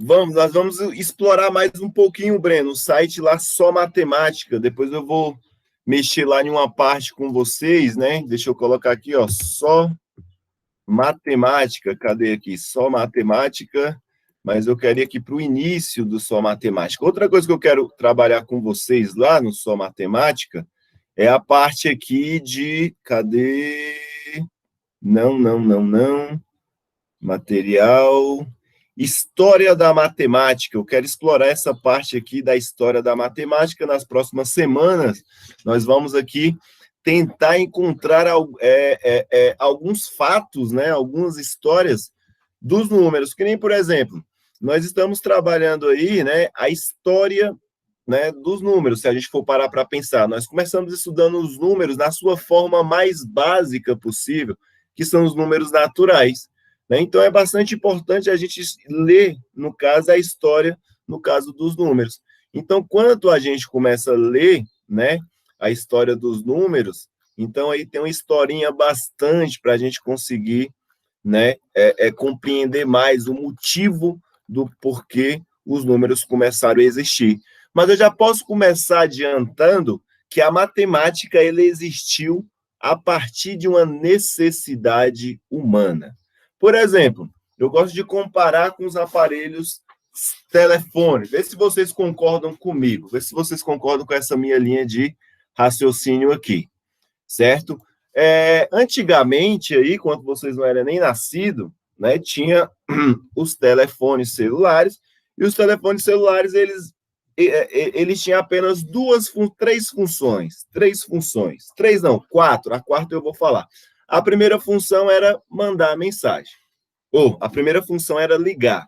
Nós vamos explorar mais um pouquinho, Breno, o site lá Só Matemática. Depois eu vou mexer lá em uma parte com vocês, né? Deixa eu colocar aqui, ó, Só Matemática. Cadê aqui? Só Matemática. Mas eu queria aqui para o início do Só Matemática. Outra coisa que eu quero trabalhar com vocês lá no Só Matemática é a parte aqui de... Cadê? Não. Material... História da matemática. Eu quero explorar essa parte aqui da história da matemática. Nas próximas semanas, nós vamos aqui tentar encontrar alguns fatos, né, algumas histórias dos números, que nem, por exemplo, nós estamos trabalhando aí, né, a história, né, dos números, se a gente for parar para pensar. Nós começamos estudando os números na sua forma mais básica possível, que são os números naturais. Então, é bastante importante a gente ler, no caso, a história, no caso dos números. Então, quando a gente começa a ler, né, a história dos números, então aí tem uma historinha bastante para a gente conseguir, né, compreender mais o motivo do porquê os números começaram a existir. Mas eu já posso começar adiantando que a matemática ela existiu a partir de uma necessidade humana. Por exemplo, eu gosto de comparar com os aparelhos telefônicos. Vê se vocês concordam comigo. Vê se vocês concordam com essa minha linha de raciocínio aqui, certo? Antigamente, aí, quando vocês não eram nem nascidos, né, tinha os telefones celulares, e os telefones celulares, eles tinham apenas três funções. Três não, quatro. A quarta eu vou falar. A primeira função era mandar mensagem. A primeira função era ligar.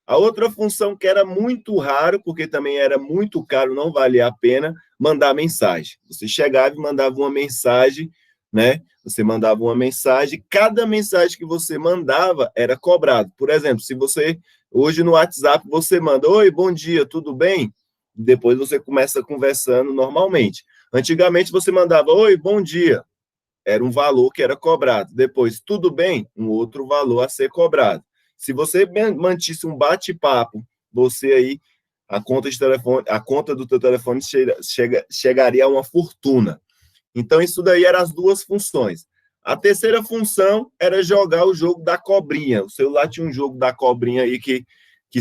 A outra função, que era muito raro, porque também era muito caro, não valia a pena, mandar mensagem. Você chegava e mandava uma mensagem, né? Você mandava uma mensagem, cada mensagem que você mandava era cobrado. Por exemplo, se você, hoje no WhatsApp, você manda, oi, bom dia, tudo bem? Depois você começa conversando normalmente. Antigamente você mandava, oi, bom dia. Era um valor que era cobrado. Depois, tudo bem? Um outro valor a ser cobrado. Se você mantisse um bate-papo, você aí, a conta do teu telefone chegaria a uma fortuna. Então, isso daí eram as duas funções. A terceira função era jogar o jogo da cobrinha. O celular tinha um jogo da cobrinha aí que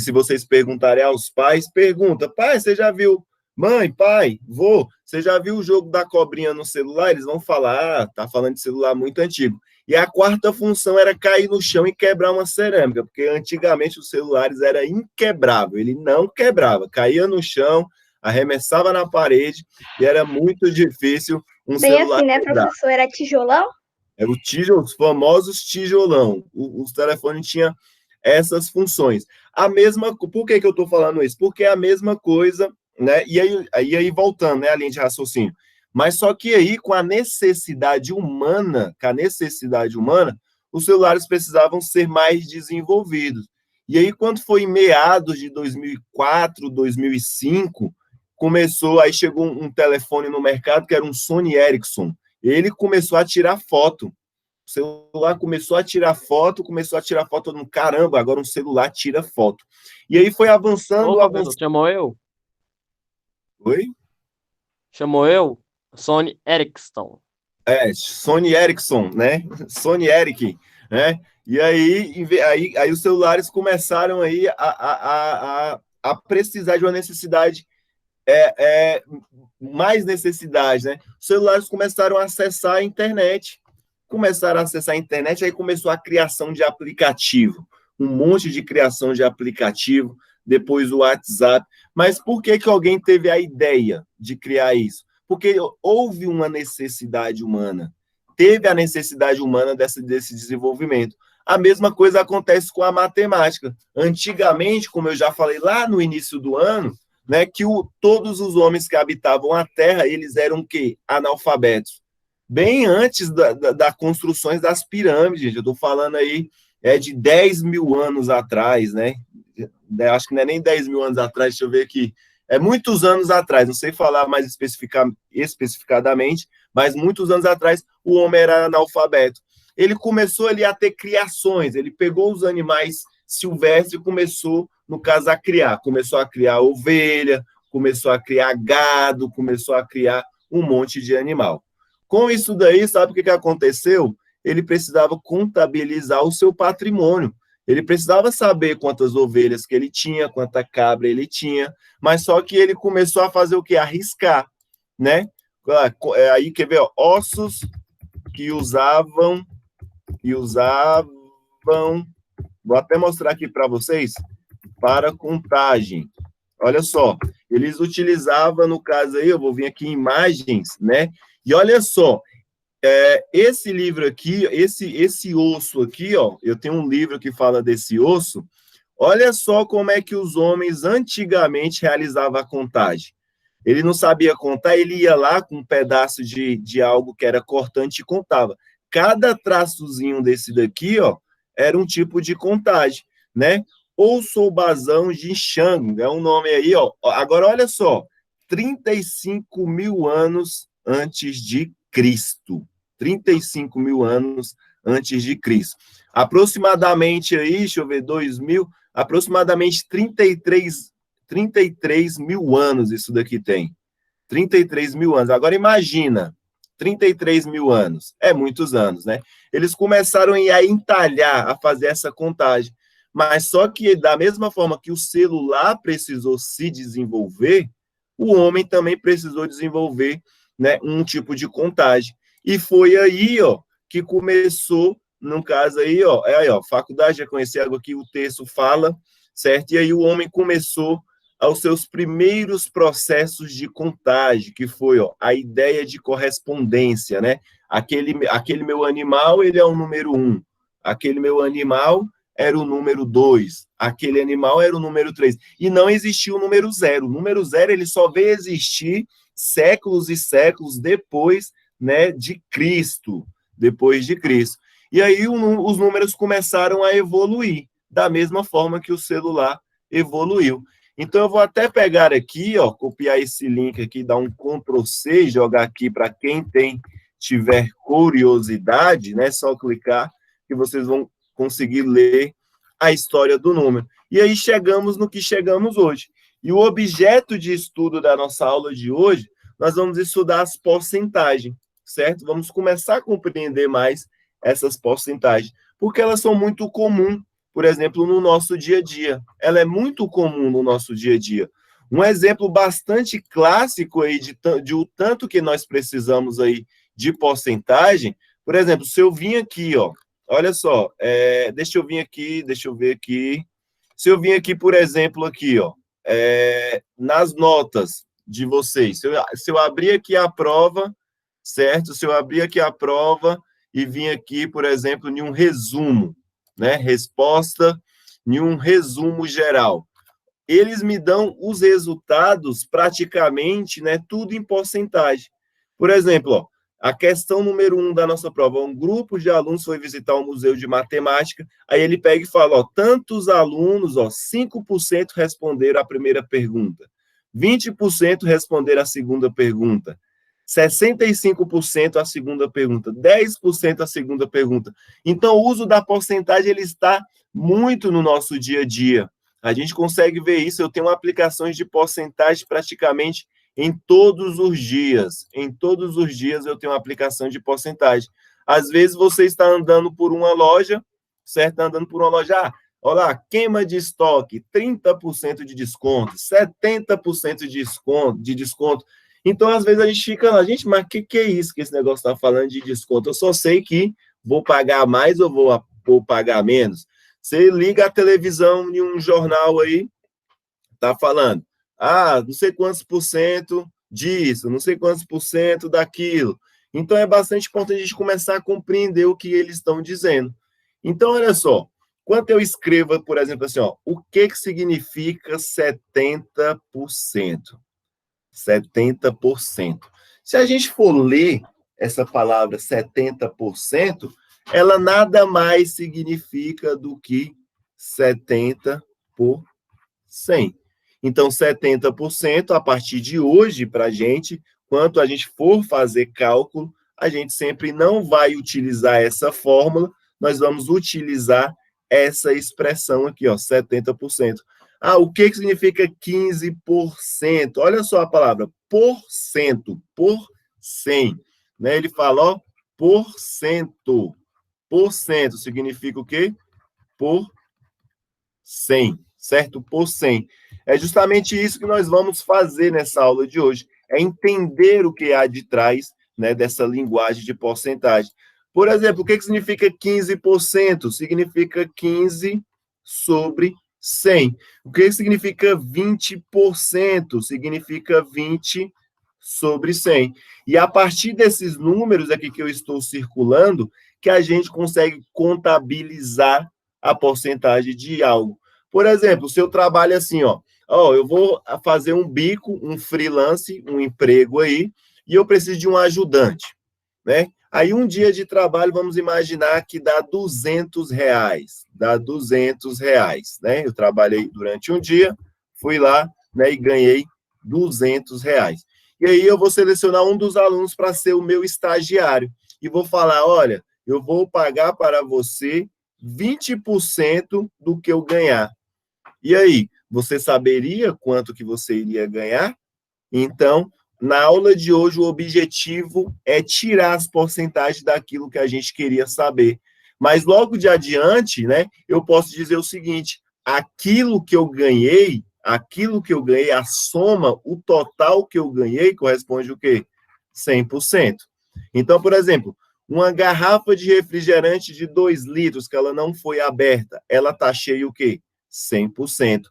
se vocês perguntarem aos pais, pergunta, pai, você já viu? Mãe, pai, vô, você já viu o jogo da cobrinha no celular? Eles vão falar, tá falando de celular muito antigo. E a quarta função era cair no chão e quebrar uma cerâmica, porque antigamente os celulares era inquebrável, ele não quebrava, caía no chão, arremessava na parede e era muito difícil um Bem celular assim, né, quebrar. professor? Era tijolão? Era os famosos tijolão. Os telefones tinham essas funções. Por que eu estou falando isso? Porque é a mesma coisa, né? E aí voltando, né, a linha de raciocínio. Mas só que aí, com a necessidade humana, os celulares precisavam ser mais desenvolvidos. E aí, quando foi em meados de 2004, 2005, aí chegou um telefone no mercado que era um Sony Ericsson. Ele começou a tirar foto. O celular começou a tirar foto, no caramba, agora um celular tira foto. E aí foi avançando, professor, chamou eu? Oi? Chamou eu? Sony Ericsson. Sony Ericsson, né? Sony Eric, né? E aí os celulares começaram aí a precisar de uma necessidade, mais necessidade, né? Os celulares começaram a acessar a internet. Aí começou a criação de aplicativo, um monte de criação de aplicativo, depois o WhatsApp. Mas por que alguém teve a ideia de criar isso? Porque houve uma necessidade humana, teve a necessidade humana desse desenvolvimento. A mesma coisa acontece com a matemática. Antigamente, como eu já falei lá no início do ano, né, que todos os homens que habitavam a Terra, eles eram o quê? Analfabetos. Bem antes das construções das pirâmides, gente. Eu estou falando aí de 10 mil anos atrás, né? Acho que não é nem 10 mil anos atrás, deixa eu ver aqui. Muitos anos atrás, não sei falar mais especificadamente, mas muitos anos atrás o homem era analfabeto. Ele começou ali a ter criações, ele pegou os animais silvestres e começou no caso, a criar. Começou a criar ovelha, começou a criar gado, começou a criar um monte de animal. Com isso daí, sabe o que aconteceu? Ele precisava contabilizar o seu patrimônio. Ele precisava saber quantas ovelhas que ele tinha, quanta cabra ele tinha, mas só que ele começou a fazer o quê? Arriscar, né? Aí, quer ver, ó, ossos que usavam, vou até mostrar aqui para vocês, para contagem. Olha só, eles utilizavam, no caso aí, eu vou vir aqui em imagens, né? E olha só, esse livro aqui, esse osso aqui, ó, eu tenho um livro que fala desse osso. Olha só como é que os homens antigamente realizavam a contagem. Ele não sabia contar, ele ia lá com um pedaço de algo que era cortante e contava. Cada traçozinho desse daqui, ó, era um tipo de contagem, né? Ou Soubazão de Xang, é um nome aí, ó. Agora, olha só, 35 mil anos antes de Cristo. 35 mil anos antes de Cristo. Aproximadamente aí, deixa eu ver, 2000, aproximadamente 33 mil anos isso daqui tem. 33 mil anos. Agora imagina, 33 mil anos. É muitos anos, né? Eles começaram a entalhar, a fazer essa contagem. Mas só que, da mesma forma que o celular precisou se desenvolver, o homem também precisou desenvolver, né, um tipo de contagem. E foi aí, ó, que começou, no caso aí, ó, faculdade de conhecer algo que o texto fala, certo? E aí o homem começou aos seus primeiros processos de contagem, que foi, ó, a ideia de correspondência, né? Aquele meu animal, ele é o número 1. Aquele meu animal era o número 2. Aquele animal era o número 3. E não existia o número 0. O número 0, ele só veio existir séculos e séculos depois, né, de Cristo. Depois de Cristo. E aí os números começaram a evoluir, da mesma forma que o celular evoluiu. Então, eu vou até pegar aqui, ó, copiar esse link aqui, dar um Ctrl+C, jogar aqui para quem tiver curiosidade, né? Só clicar que vocês vão conseguir ler a história do número. E aí chegamos no que chegamos hoje. E o objeto de estudo da nossa aula de hoje, nós vamos estudar as porcentagens, certo? Vamos começar a compreender mais essas porcentagens, porque elas são muito comuns, por exemplo, no nosso dia a dia. Ela é muito comum no nosso dia a dia. Um exemplo bastante clássico aí de o tanto que nós precisamos aí de porcentagem, por exemplo, se eu vim aqui, ó, olha só, deixa eu ver aqui. Se eu vim aqui, por exemplo, aqui, ó, nas notas de vocês, se eu abrir aqui a prova, certo? Se eu abrir aqui a prova e vim aqui, por exemplo, em um resumo, né? Resposta em um resumo geral. Eles me dão os resultados praticamente, né? Tudo em porcentagem. Por exemplo, ó, a questão número 1 da nossa prova, um grupo de alunos foi visitar um museu de matemática, aí ele pega e fala, ó, tantos alunos, ó, 5% responderam a primeira pergunta, 20% responderam a segunda pergunta, 65% a segunda pergunta, 10% a segunda pergunta. Então, o uso da porcentagem, ele está muito no nosso dia a dia. A gente consegue ver isso, eu tenho aplicações de porcentagem praticamente em todos os dias. Em todos os dias eu tenho uma aplicação de porcentagem. Às vezes você está andando por uma loja, certo? Está andando por uma loja, olha lá, queima de estoque, 30% de desconto, 70% de desconto. Então, às vezes a gente fica lá, gente, mas o que é isso que esse negócio está falando de desconto? Eu só sei que vou pagar mais ou vou pagar menos. Você liga a televisão em um jornal aí, tá falando, não sei quantos por cento disso, não sei quantos por cento daquilo. Então, é bastante importante a gente começar a compreender o que eles estão dizendo. Então, olha só, quando eu escrevo, por exemplo, assim, ó, o que significa 70%? 70%. Se a gente for ler essa palavra 70%, ela nada mais significa do que 70 por 100. Então, 70%, a partir de hoje, para a gente, quando a gente for fazer cálculo, a gente sempre não vai utilizar essa fórmula, nós vamos utilizar essa expressão aqui, ó, 70%. Ah, o que significa 15%? Olha só a palavra, porcento, por 100. Né? Ele fala, ó, porcento. Porcento significa o quê? Por 100, certo? Por 100. É justamente isso que nós vamos fazer nessa aula de hoje, é entender o que há de trás, né, dessa linguagem de porcentagem. Por exemplo, o que significa 15%? Significa 15 sobre 100. O que significa 20%? Significa 20 sobre 100. E a partir desses números aqui que eu estou circulando, que a gente consegue contabilizar a porcentagem de algo. Por exemplo, o seu trabalho é assim, ó, eu vou fazer um bico, um freelance, um emprego aí, e eu preciso de um ajudante, né? Aí um dia de trabalho, vamos imaginar que dá R$ 200, dá R$ 200, né? Eu trabalhei durante um dia, fui lá, né, e ganhei R$ 200. E aí eu vou selecionar um dos alunos para ser o meu estagiário e vou falar, olha, eu vou pagar para você 20% do que eu ganhar. E aí, você saberia quanto que você iria ganhar? Então, na aula de hoje, o objetivo é tirar as porcentagens daquilo que a gente queria saber. Mas logo de adiante, né, eu posso dizer o seguinte: aquilo que eu ganhei, a soma, o total que eu ganhei corresponde o quê? 100%. Então, por exemplo, uma garrafa de refrigerante de 2 litros que ela não foi aberta, ela está cheia o quê? 100%.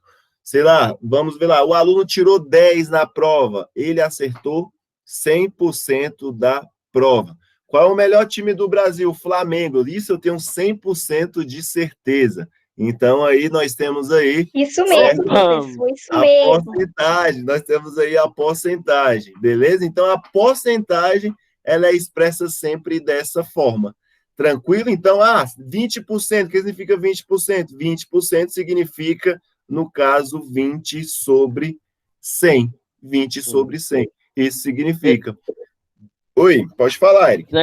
Sei lá, vamos ver lá, o aluno tirou 10 na prova, ele acertou 100% da prova. Qual é o melhor time do Brasil? Flamengo. Isso eu tenho 100% de certeza. Então, aí nós temos aí... Isso mesmo, professor, isso mesmo. Porcentagem, nós temos aí a porcentagem, beleza? Então, a porcentagem, ela é expressa sempre dessa forma. Tranquilo? Então, 20%, o que significa 20%? 20% significa, no caso, 20 sobre 100. 20 sobre 100. Isso significa. Oi, pode falar, Eric.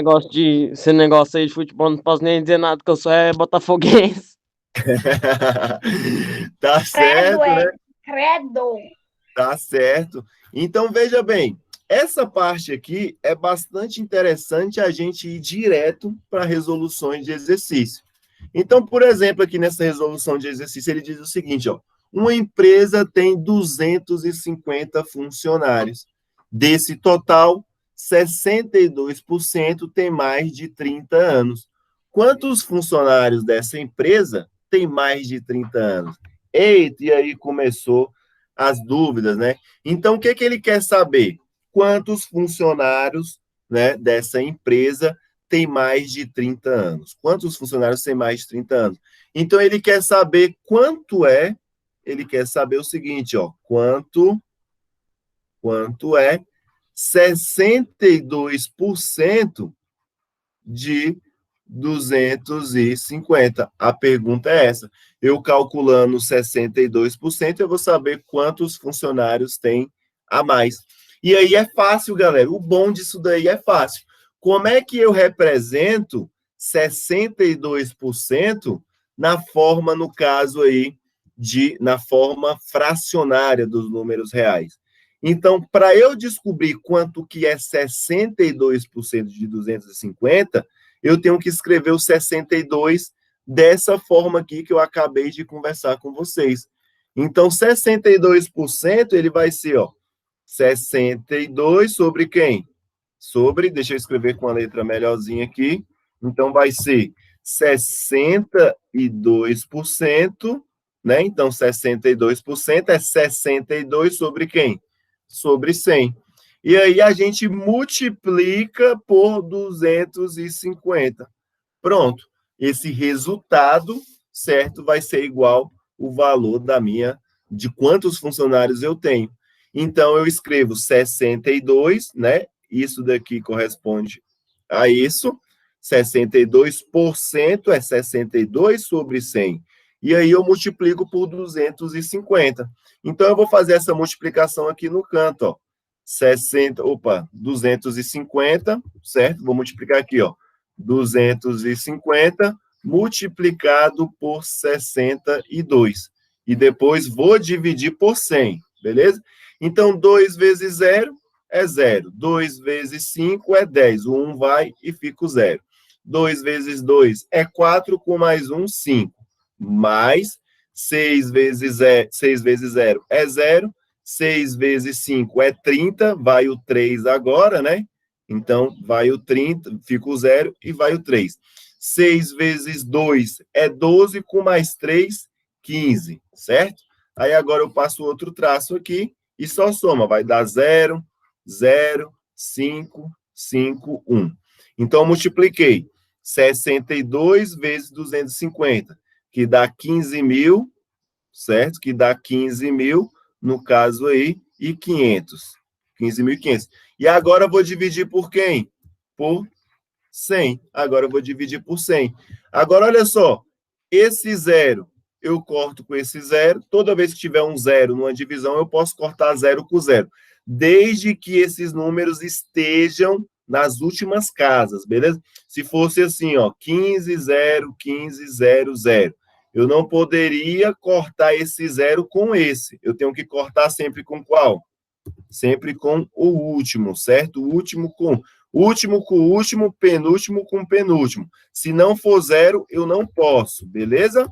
Esse negócio aí de futebol, não posso nem dizer nada, que eu sou botafoguense. Tá certo, Credo, né? Credo. Tá certo. Então, veja bem, essa parte aqui é bastante interessante a gente ir direto para resoluções de exercício. Então, por exemplo, aqui nessa resolução de exercício, ele diz o seguinte, ó, uma empresa tem 250 funcionários. Desse total, 62% tem mais de 30 anos. Quantos funcionários dessa empresa têm mais de 30 anos? Eita, e aí começou as dúvidas, né? Então, o que ele quer saber? Quantos funcionários, né, dessa empresa tem mais de 30 anos? Quantos funcionários têm mais de 30 anos? Então, ele quer saber ele quer saber o seguinte, ó, quanto é 62% de 250. A pergunta é essa. Eu calculando 62%, eu vou saber quantos funcionários tem a mais. E aí é fácil, galera. O bom disso daí é fácil. Como é que eu represento 62% na forma, no caso aí, na forma fracionária dos números reais? Então, para eu descobrir quanto que é 62% de 250, eu tenho que escrever o 62 dessa forma aqui que eu acabei de conversar com vocês. Então, 62% ele vai ser, ó, 62 sobre quem? Deixa eu escrever com a letra melhorzinha aqui. Então, vai ser 62%, né? Então, 62% é 62 sobre quem? Sobre 100. E aí a gente multiplica por 250. Pronto. Esse resultado, certo, vai ser igual o valor de quantos funcionários eu tenho. Então, eu escrevo 62, né? Isso daqui corresponde a isso. 62% é 62 sobre 100. E aí eu multiplico por 250. Então, eu vou fazer essa multiplicação aqui no canto, ó. 250, certo? Vou multiplicar aqui, ó. 250 multiplicado por 62. e depois vou dividir por 100, beleza? Então, 2 vezes 0 é 0. 2 vezes 5 é 10. O 1 vai e fica o 0. 2 vezes 2 é 4, com mais 1, 5. Mais 6 vezes 0 é 0. 6 vezes 5 é 30. Vai o 3 agora, né? Então, vai o 30, fica o 0 e vai o 3. 6 vezes 2 é 12, com mais 3, 15, certo? Aí agora eu passo outro traço aqui e só soma. Vai dar 0, 0, 5, 5, 1. Então, eu multipliquei 62 vezes 250, que dá 15 mil, certo? Que dá 15 mil, no caso aí, e 500. 15.500. E agora eu vou dividir por quem? Por 100. Agora eu vou dividir por 100. Agora, olha só. Esse 0, eu corto com esse 0. Toda vez que tiver um 0 numa divisão, eu posso cortar 0 com 0. Desde que esses números estejam nas últimas casas, beleza? Se fosse assim, ó, 15, 0, 15, 0, 0. Eu não poderia cortar esse 0 com esse. Eu tenho que cortar sempre com qual? Sempre com o último, certo? O último com o último, penúltimo com penúltimo. Se não for 0, eu não posso, beleza?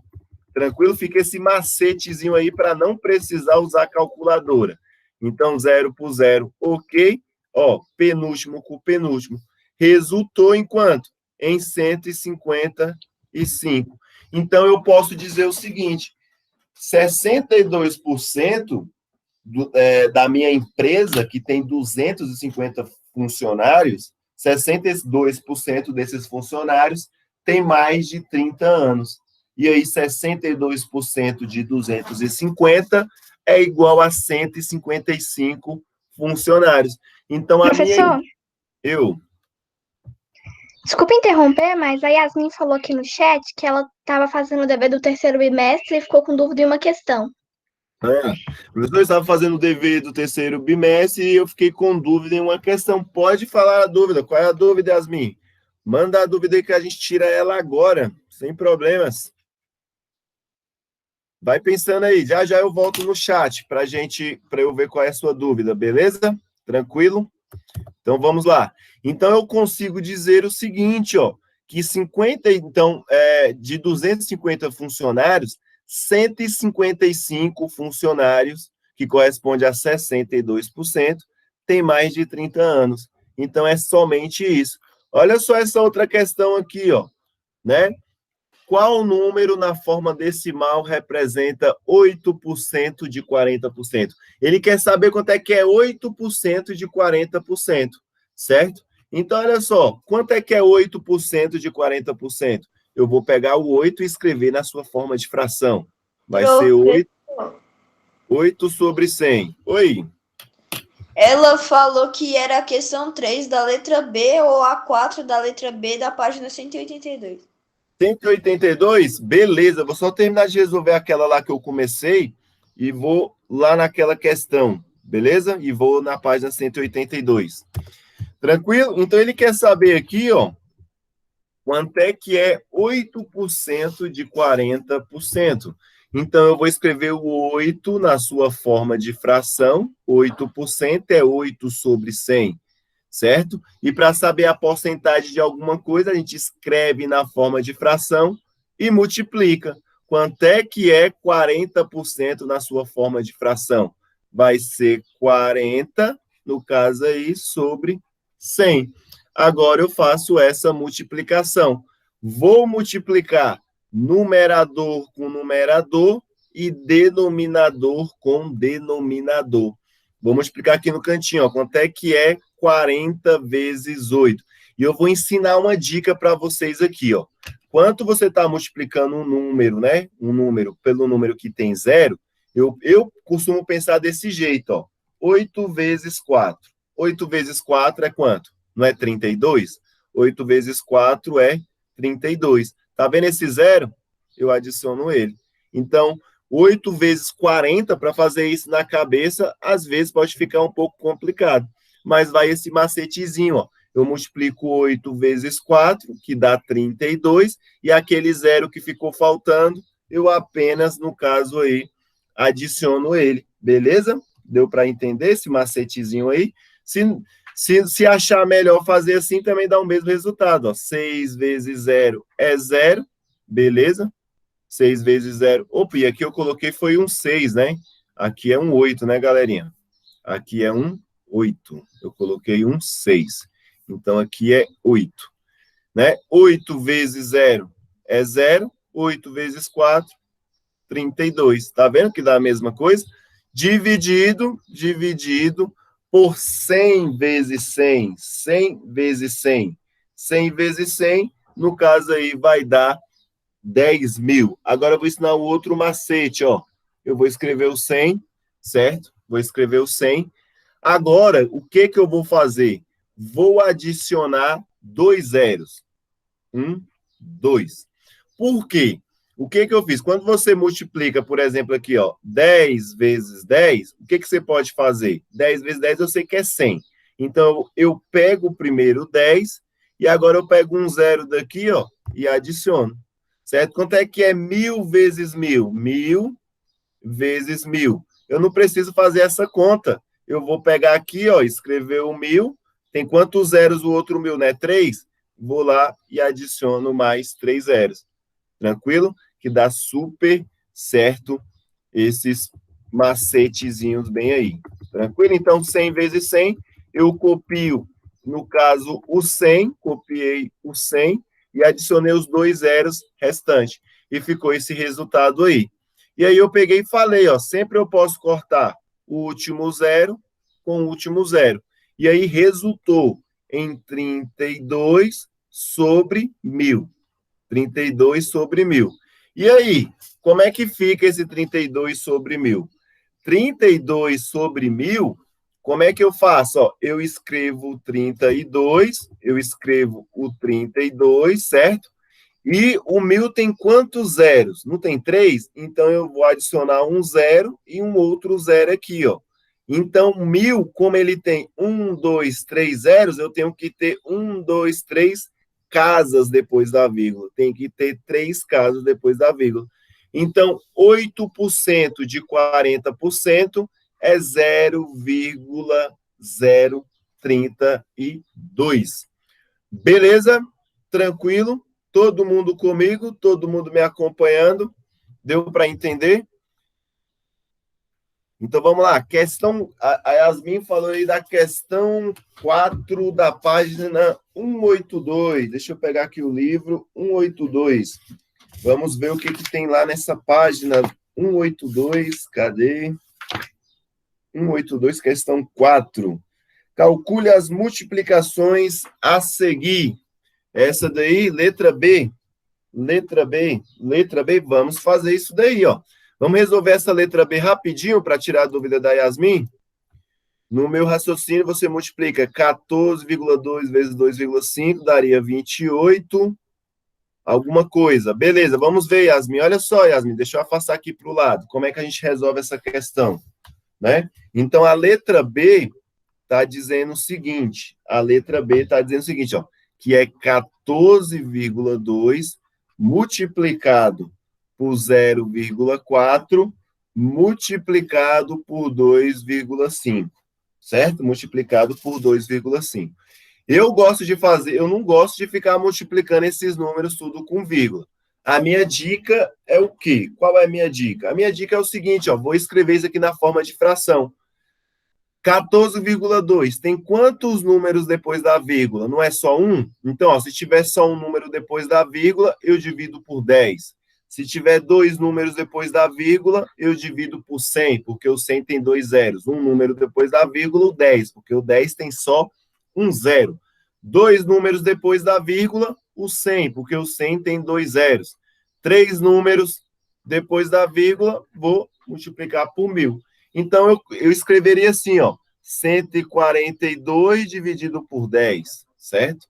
Tranquilo? Fica esse macetezinho aí para não precisar usar a calculadora. Então, 0 por 0, ok. Ó, penúltimo com penúltimo. Resultou em quanto? Em 155. Então, eu posso dizer o seguinte: 62% da minha empresa, que tem 250 funcionários, 62% desses funcionários tem mais de 30 anos. E aí, 62% de 250 é igual a 155 funcionários. Então, Professor, Eu... desculpa interromper, mas a Yasmin falou aqui no chat que ela estava fazendo o dever do terceiro bimestre e ficou com dúvida em uma questão. O professor estava fazendo o dever do terceiro bimestre e eu fiquei com dúvida em uma questão. Pode falar a dúvida. Qual é a dúvida, Yasmin? Manda a dúvida aí que a gente tira ela agora, sem problemas. Vai pensando aí. Já já eu volto no chat para eu ver qual é a sua dúvida, beleza? Tranquilo? Então vamos lá. Então eu consigo dizer o seguinte, ó, que de 250 funcionários, 155 funcionários, que corresponde a 62%, tem mais de 30 anos. Então, é somente isso. Olha só essa outra questão aqui, ó, né? Qual número na forma decimal representa 8% de 40%? Ele quer saber quanto é que é 8% de 40%, certo? Então, olha só, quanto é que é 8% de 40%? Eu vou pegar o 8 e escrever na sua forma de fração. Vai ser 8 sobre 100. Oi? Ela falou que era a questão 3 da letra B ou a 4 da letra B da página 182. 182? Beleza, vou só terminar de resolver aquela lá que eu comecei e vou lá naquela questão, beleza? E vou na página 182. Tranquilo? Então, ele quer saber aqui, ó, quanto é que é 8% de 40%. Então, eu vou escrever o 8 na sua forma de fração. 8% é 8 sobre 100, certo? E para saber a porcentagem de alguma coisa, a gente escreve na forma de fração e multiplica. Quanto é que é 40% na sua forma de fração? Vai ser 40, no caso aí, sobre 100. Agora eu faço essa multiplicação. Vou multiplicar numerador com numerador e denominador com denominador. Vou multiplicar aqui no cantinho, ó, quanto é que é 40 vezes 8. E eu vou ensinar uma dica para vocês aqui, ó. Quanto você está multiplicando um número, né? Um número pelo número que tem 0, eu costumo pensar desse jeito, ó. 8 vezes 4. 8 vezes 4 é quanto? Não é 32? 8 vezes 4 é 32. Tá vendo esse 0? Eu adiciono ele. Então, 8 vezes 40, para fazer isso na cabeça, às vezes pode ficar um pouco complicado. Mas vai esse macetezinho, ó. Eu multiplico 8 vezes 4, que dá 32, e aquele 0 que ficou faltando, eu apenas, no caso aí, adiciono ele, beleza? Deu para entender esse macetezinho aí? Se achar melhor fazer assim, também dá o mesmo resultado, ó. 6 vezes 0 é 0, beleza? 6 vezes 0. Opa, e aqui eu coloquei foi um 6, né? Aqui é um 8, né, galerinha? Aqui é um 8. Eu coloquei um 6. Então, aqui é 8. Né? 8 vezes 0 é 0. 8 vezes 4, 32. Tá vendo que dá a mesma coisa? Dividido por 100 vezes 100. 100 vezes 100. 100 vezes 100, no caso aí, vai dar 10 mil. Agora eu vou ensinar o outro macete, ó. Eu vou escrever o 100, certo? Vou escrever o 100. Agora, o que eu vou fazer? Vou adicionar 2 zeros. 1, 2. Por quê? O que eu fiz? Quando você multiplica, por exemplo, aqui, ó, 10 vezes 10, o que você pode fazer? 10 vezes 10 eu sei que é 100. Então, eu pego o primeiro 10 e agora eu pego um zero daqui, ó, e adiciono. Certo? Quanto é que é 1000 vezes 1000? 1000 vezes 1000. Eu não preciso fazer essa conta. Eu vou pegar aqui, ó, escrever o 1000. Tem quantos zeros o outro 1000, né? 3. Vou lá e adiciono mais 3 zeros. Tranquilo? Que dá super certo esses macetezinhos bem aí. Tranquilo? Então, 100 vezes 100, eu copio, no caso, o 100, copiei o 100 e adicionei os 2 zeros restantes. E ficou esse resultado aí. E aí eu peguei e falei, ó, sempre eu posso cortar o último zero com o último zero. E aí resultou em 32 sobre 1000. 32 sobre 1000. E aí, como é que fica esse 32 sobre 1000? 32 sobre 1000, como é que eu faço? Ó, eu escrevo o 32, eu escrevo o 32, certo? E o 1000 tem quantos zeros? Não tem 3? Então, eu vou adicionar um zero e um outro zero aqui, ó. Então, 1000, como ele tem 1, 2, 3 zeros, eu tenho que ter 1, 2, 3 casas depois da vírgula. Tem que ter 3 casas depois da vírgula. Então, 8% de 40% é 0,032. Beleza? Tranquilo? Todo mundo comigo? Todo mundo me acompanhando? Deu para entender? Então, vamos lá. Questão, a Yasmin falou aí da questão 4 da página 182. Deixa eu pegar aqui o livro 182. Vamos ver o que tem lá nessa página 182. Cadê? 182, questão 4. Calcule as multiplicações a seguir. Essa daí, letra B. Letra B. Letra B. Vamos fazer isso daí, ó. Vamos resolver essa letra B rapidinho para tirar a dúvida da Yasmin? No meu raciocínio, você multiplica 14,2 vezes 2,5, daria 28, alguma coisa. Beleza, vamos ver, Yasmin. Olha só, Yasmin, deixa eu afastar aqui para o lado. Como é que a gente resolve essa questão? Né? Então, a letra B está dizendo o seguinte, ó, que é 14,2 multiplicado por 0,4 multiplicado por 2,5, certo? Multiplicado por 2,5. Eu não gosto de ficar multiplicando esses números tudo com vírgula. A minha dica é o quê? Qual é a minha dica? A minha dica é o seguinte, ó, vou escrever isso aqui na forma de fração. 14,2. Tem quantos números depois da vírgula? Não é só um? Então, ó, se tiver só um número depois da vírgula, eu divido por 10. Se tiver 2 números depois da vírgula, eu divido por 100, porque o 100 tem 2 zeros. Um número depois da vírgula, o 10, porque o 10 tem só um zero. 2 números depois da vírgula, o 100, porque o 100 tem 2 zeros. 3 números depois da vírgula, vou multiplicar por 1000. Então, eu escreveria assim, ó, 142 dividido por 10, certo?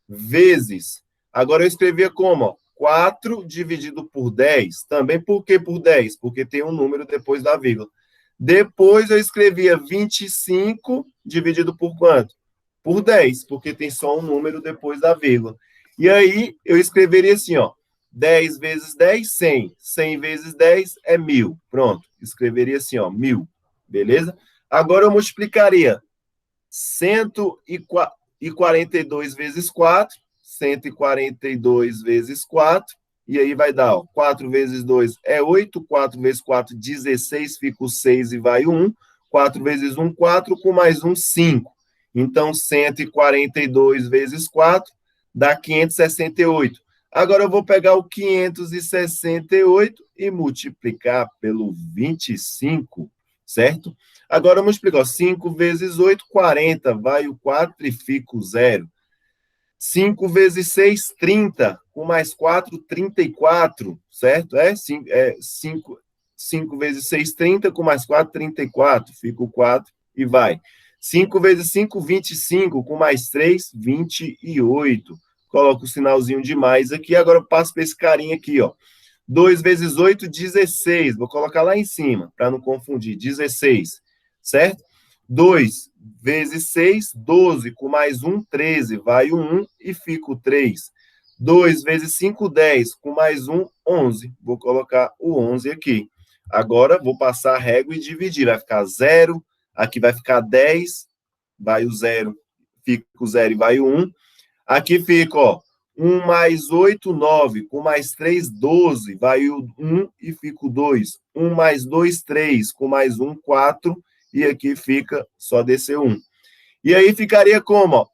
Vezes. Agora eu escrevia como, ó? 4 dividido por 10. Também por que por 10? Porque tem um número depois da vírgula. Depois eu escrevia 25 dividido por quanto? Por 10, porque tem só um número depois da vírgula. E aí eu escreveria assim, ó, 10 vezes 10, 100. 100 vezes 10 é 1.000. Pronto, escreveria assim, ó, 1.000. Beleza? Agora eu multiplicaria 142 vezes 4, 142 vezes 4, e aí vai dar, ó, 4 vezes 2 é 8, 4 vezes 4, 16, fica o 6 e vai o 1, 4 vezes 1, 4, com mais 1, 5. Então, 142 vezes 4 dá 568. Agora eu vou pegar o 568 e multiplicar pelo 25, certo? Agora eu multiplico, 5 vezes 8, 40, vai o 4 e fica o 0. 5 vezes 6, 30, com mais 4, 34, certo? 5 vezes 6, 30, com mais 4, 34, fica o 4 e vai. 5 vezes 5, 25, com mais 3, 28. Coloco o sinalzinho de mais aqui, agora eu passo para esse carinha aqui, ó. 2 vezes 8, 16. Vou colocar lá em cima, para não confundir. 16, certo? 2 vezes 6, 12. Com mais 1, 13. Vai o 1 e fica o 3. 2 vezes 5, 10. Com mais 1, 11. Vou colocar o 11 aqui. Agora, vou passar a régua e dividir. Vai ficar 0. Aqui vai ficar 10. Vai o 0. Fica o 0 e vai o 1. Aqui fica, ó. 1 mais 8, 9. Com mais 3, 12. Vai o 1 e fica o 2. 1 mais 2, 3. Com mais 1, 4. E aqui fica só descer 1. E aí ficaria como? Ó,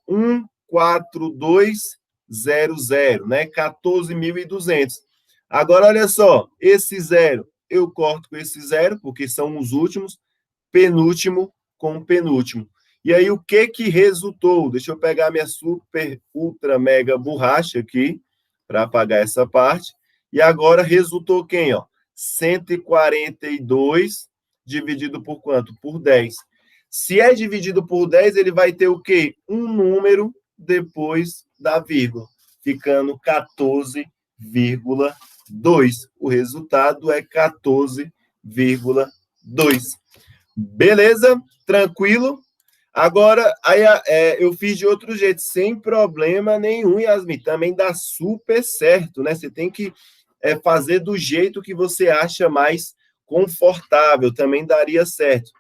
14200, né? 14.200. Agora, olha só. Esse 0, eu corto com esse 0, porque são os últimos. Penúltimo com penúltimo. E aí, o que resultou? Deixa eu pegar minha super, ultra, mega borracha aqui, para apagar essa parte. E agora, resultou quem? Ó? 142 dividido por quanto? Por 10. Se é dividido por 10, ele vai ter o quê? Um número depois da vírgula, ficando 14,2. O resultado é 14,2. Beleza? Tranquilo? Agora, aí, eu fiz de outro jeito, sem problema nenhum, Yasmin. Também dá super certo, né? Você tem que fazer do jeito que você acha mais confortável. Também daria certo.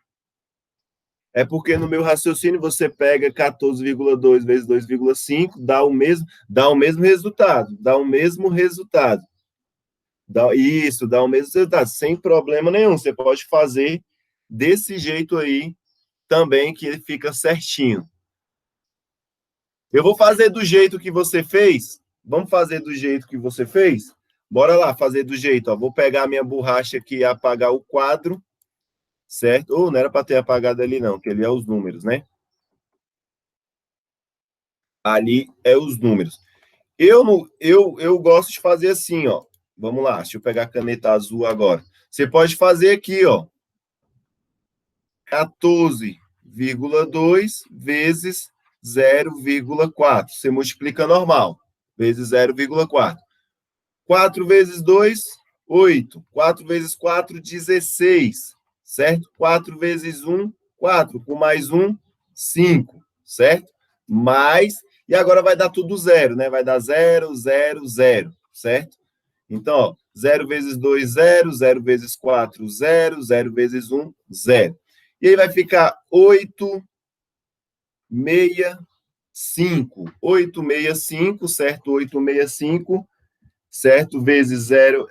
É porque no meu raciocínio você pega 14,2 vezes 2,5, dá o mesmo resultado. Dá o mesmo resultado. Dá o mesmo resultado, sem problema nenhum. Você pode fazer desse jeito aí também, que ele fica certinho. Eu vou fazer do jeito que você fez. Vamos fazer do jeito que você fez? Bora lá, fazer do jeito. Ó. Vou pegar a minha borracha aqui e apagar o quadro, certo? Ou não era para ter apagado ali, não, que ali é os números, né? Ali é os números. Eu gosto de fazer assim, ó. Vamos lá, deixa eu pegar a caneta azul agora. Você pode fazer aqui, ó. 14,2 vezes 0,4. Você multiplica normal, vezes 0,4. 4 vezes 2, 8. 4 vezes 4, 16. Certo? 4 vezes 1, 4. Com mais 1, 5. Certo? Mais. E agora vai dar tudo zero, né? Vai dar 0, 0, 0. Certo? Então, ó, 0 vezes 2, 0. 0 vezes 4, 0. 0 vezes 1, 0. E aí vai ficar 865. 865, certo? 865, certo? Vezes 0.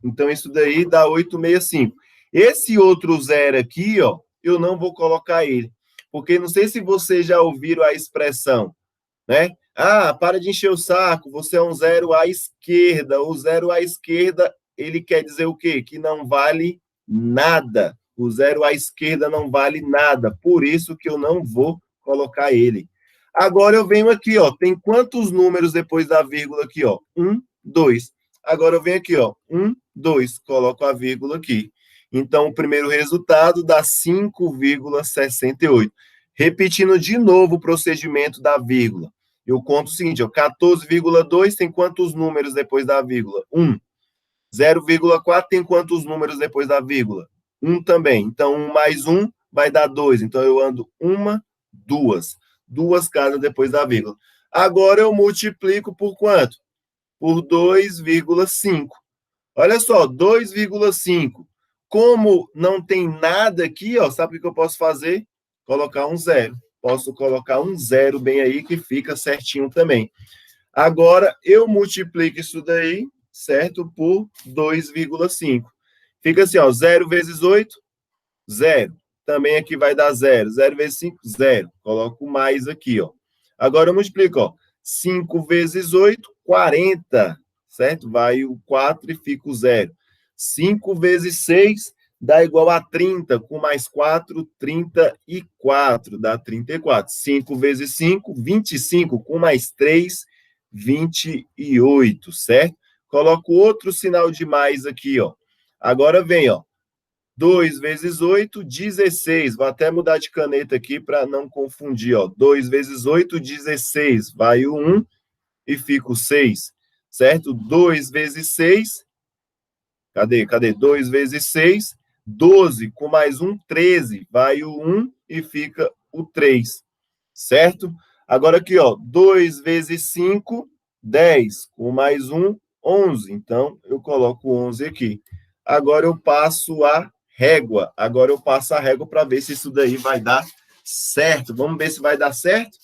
Então, isso daí dá 865. Esse outro 0 aqui, ó, eu não vou colocar ele. Porque não sei se vocês já ouviram a expressão, né? Ah, para de encher o saco, você é um 0 à esquerda. O 0 à esquerda, ele quer dizer o quê? Que não vale nada. O 0 à esquerda não vale nada, por isso que eu não vou colocar ele. Agora eu venho aqui, ó, tem quantos números depois da vírgula aqui, ó? 1, 2. Agora eu venho aqui, ó, 1, 2, coloco a vírgula aqui. Então, o primeiro resultado dá 5,68. Repetindo de novo o procedimento da vírgula. Eu conto o seguinte, ó, 14,2 tem quantos números depois da vírgula? 1. 0,4 tem quantos números depois da vírgula? 1 também. Então, 1 mais 1 vai dar 2. Então, eu ando 1, 2. 2 casas depois da vírgula. Agora, eu multiplico por quanto? por 2,5. Olha só, 2,5. Como não tem nada aqui, ó, sabe o que eu posso fazer? Colocar um zero. Posso colocar um zero bem aí, que fica certinho também. Agora, eu multiplico isso daí, certo? Por 2,5. Fica assim, ó, 0 vezes 8, 0. Também aqui vai dar 0. 0 vezes 5, 0. Coloco mais aqui, ó. Agora eu multiplico, ó. 5 vezes 8, 40. Certo? Vai o 4 e fica o 0. 5 vezes 6 dá igual a 30. Com mais 4, 34. Dá 34. 5 vezes 5, 25. Com mais 3, 28. Certo? Coloco outro sinal de mais aqui, ó. Agora vem, ó. 2 vezes 8, 16. Vou até mudar de caneta aqui para não confundir, ó. 2 vezes 8, 16. Vai o 1 e fica o 6. Certo? 2 vezes 6. Cadê? 2 vezes 6, 12. Com mais 1, 13. Vai o 1 e fica o 3. Certo? Agora aqui, ó. 2 vezes 5, 10. Com mais 1, 11. Então, eu coloco 11 aqui. Agora eu passo a régua. Agora eu passo a régua para ver se isso daí vai dar certo. Vamos ver se vai dar certo?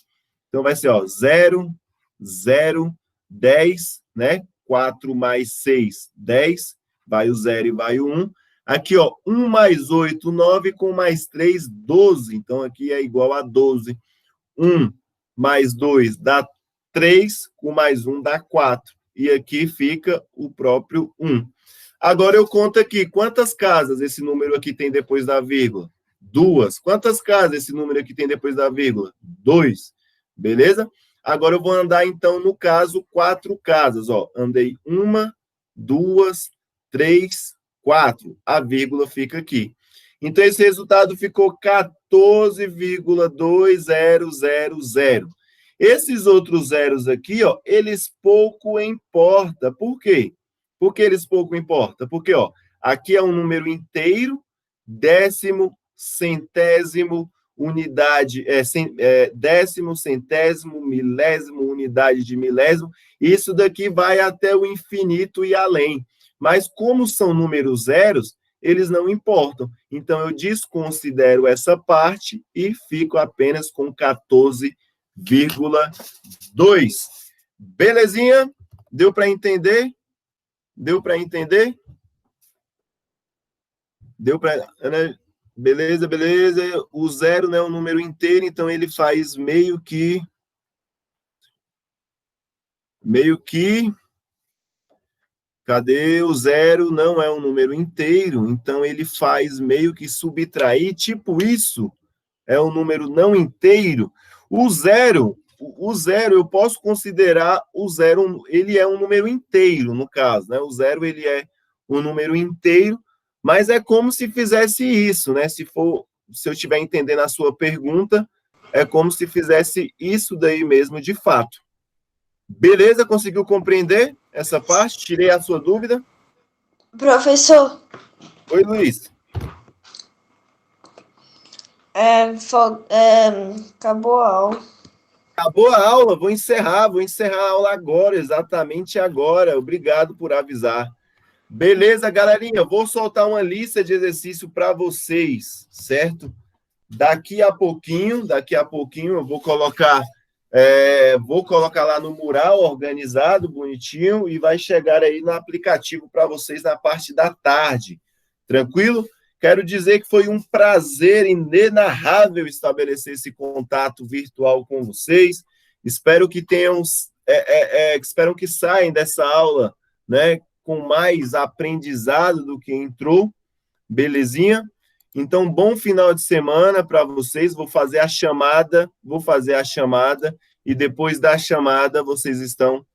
Então, vai ser, ó, 0, 0, 10, né? 4 mais 6, 10. Vai o 0 e vai o 1. Aqui, ó, 1 mais 8, 9, com mais 3, 12. Então, aqui é igual a 12. 1 mais 2 dá 3, com mais 1 dá 4. E aqui fica o próprio 1. Agora eu conto aqui, quantas casas esse número aqui tem depois da vírgula? 2. Quantas casas esse número aqui tem depois da vírgula? 2. Beleza? Agora eu vou andar, então, no caso, 4 casas. Ó, andei 1, 2, 3, 4. A vírgula fica aqui. Então, esse resultado ficou 14,2000. Esses outros zeros aqui, ó, eles pouco importam. Por quê? Por que eles pouco importam? Porque, ó, aqui é um número inteiro, décimo, centésimo, unidade, décimo, centésimo, milésimo, unidade de milésimo. Isso daqui vai até o infinito e além. Mas como são números zeros, eles não importam. Então, eu desconsidero essa parte e fico apenas com 14,2. Belezinha? Deu para entender? Deu para entender? Deu para... Beleza, beleza. O zero não é um número inteiro, então ele faz meio que... Cadê? O zero não é um número inteiro, então ele faz meio que subtrair, tipo isso, é um número não inteiro. O zero, eu posso considerar o zero, ele é um número inteiro, no caso, né? O zero, ele é um número inteiro, mas é como se fizesse isso, né? Se eu estiver entendendo a sua pergunta, é como se fizesse isso daí mesmo, de fato. Beleza? Conseguiu compreender essa parte? Tirei a sua dúvida? Professor, Oi, Luiz. acabou a aula. Acabou a aula, vou encerrar a aula agora, exatamente agora. Obrigado por avisar. Beleza, galerinha? Vou soltar uma lista de exercício para vocês, certo? Daqui a pouquinho eu vou colocar lá no mural, organizado, bonitinho, e vai chegar aí no aplicativo para vocês na parte da tarde. Tranquilo? Quero dizer que foi um prazer inenarrável estabelecer esse contato virtual com vocês. Espero que espero que saiam dessa aula, né, com mais aprendizado do que entrou. Belezinha? Então, bom final de semana para vocês. Vou fazer a chamada, e depois da chamada vocês estão